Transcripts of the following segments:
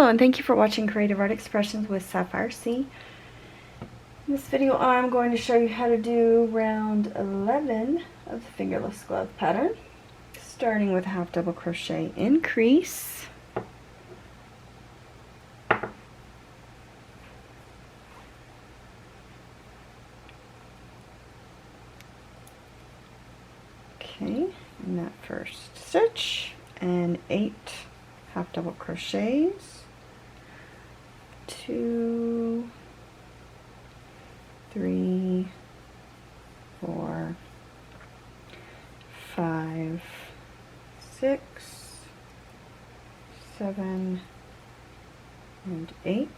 Hello, and thank you for watching Creative Art Expressions with Sapphire C. In this video I'm going to show you how to do round 11 of the fingerless glove pattern, starting with a half double crochet increase, okay, in that first stitch, and 8 half double crochets, 2, 3, 4, 5, 6, 7, and 8,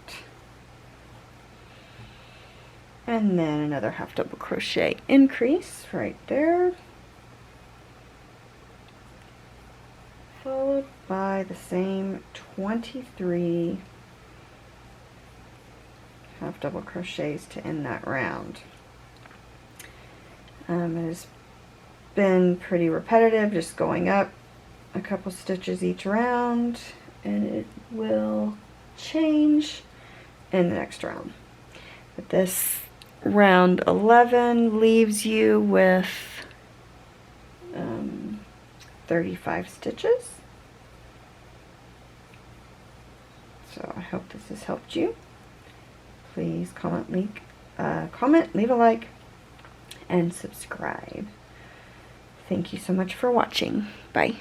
and then another half double crochet increase right there, followed by the same 23 half double crochets to end that round. It has been pretty repetitive, just going up a couple stitches each round, and it will change in the next round. But this round 11 leaves you with 35 stitches. So I hope this has helped you. Please comment, leave a like, and subscribe. Thank you so much for watching. Bye.